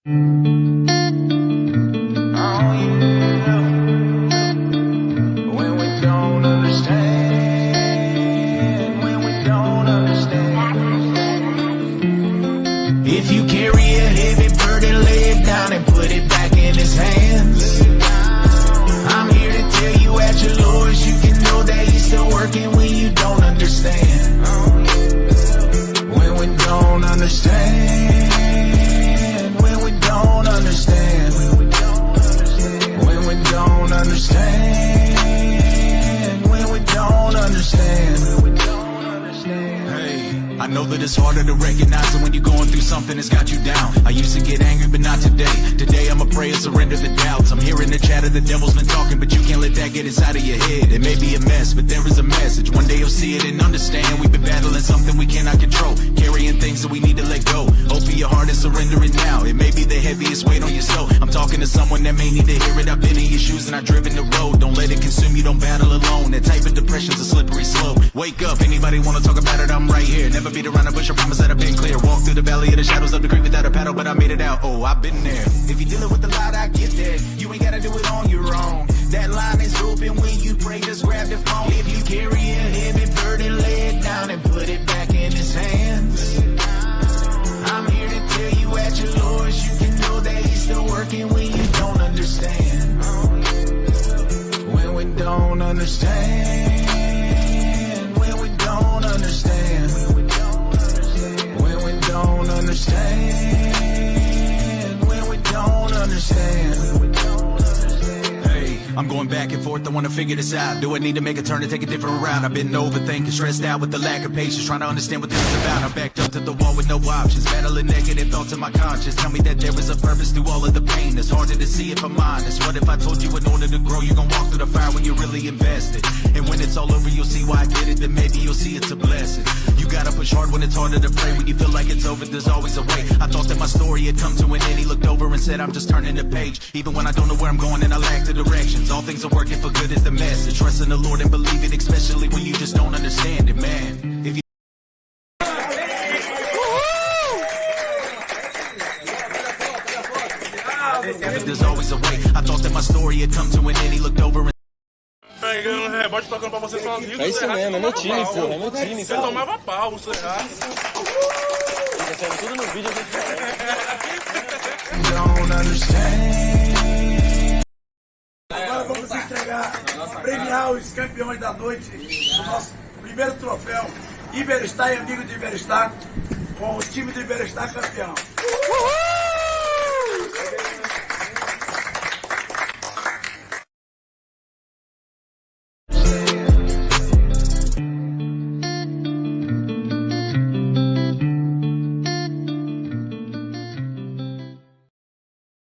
If you carry a heavy burden, lay it down and put it back in his hands. I'm here to tell you at your lowest, you can know that he's still working when you don't understand. When we don't understand. When we don't understand. When we don't understand. When we don't understand. I know that it's harder to recognize it when you're going through something that's got you down. I used to get angry, but not today. Today I'ma pray and surrender the doubts. I'm hearing the chatter, the devil's been talking, but you can't let that get inside of your head. It may be a mess, but there is a message. One day you'll see it and understand. We've been battling something we cannot control, carrying things that we need to let go. Open your heart and surrender it now. It may be the heaviest weight on your soul. I'm talking to someone that may need to hear it. I've been in your shoes and I've driven the road. Don't let it consume you, don't battle alone. That type of depression's a slippery slope. Wake up, anybody wanna talk about it, I'm right here. Never beat around the bush, I promise that I've been clear. Walk through the valley of the shadows of the grave without a paddle, but I made it out, oh, I've been there. If you're dealing with a lot, I get that. You ain't gotta do it on your own. That line is open when you pray, just grab the phone. If you carry a heavy burden, lay it down and put it back in his hands. I'm here to tell you at your lowest, you can know that he's still working when you don't understand. When we don't understand. When we don't understand. When we don't understand. When we don't understand. Hey, I'm going back and forth, I wanna figure this out. Do I need to make a turn to take a different route? I've been overthinking, stressed out with the lack of patience, trying to understand what this is about. I'm backed up to the wall with no options, battling negative thoughts in my conscience. Tell me that there is a purpose through all of the pain. It's harder to see if I'm honest. What if I told you in order to grow, you're gonna walk through the fire when you're really invested? And when it's all over, you'll see why I did it, then maybe you'll see it's a blessing. You gotta push hard when it's harder to pray. When you feel like it's over, there's always a way. I thought that my story had come to an end. He looked over and said, I'm just turning the page. Even when I don't know where I'm going and I lack the directions, all things are working for good is the message. Trust in the Lord and believe it, especially when you just don't understand it, man. If you there's always a way. I thought that my story had come to an end. He looked over and rebote tocando pra você sozinho. É isso mesmo, é meu time, pô, é meu time. Você tomava pau, você errasse. Fica saindo tudo no vídeo, a gente Agora vamos premiar os campeões da noite do nosso primeiro troféu IBEROSTAR e Amigos de IBEROSTAR, com o time do IBEROSTAR campeão.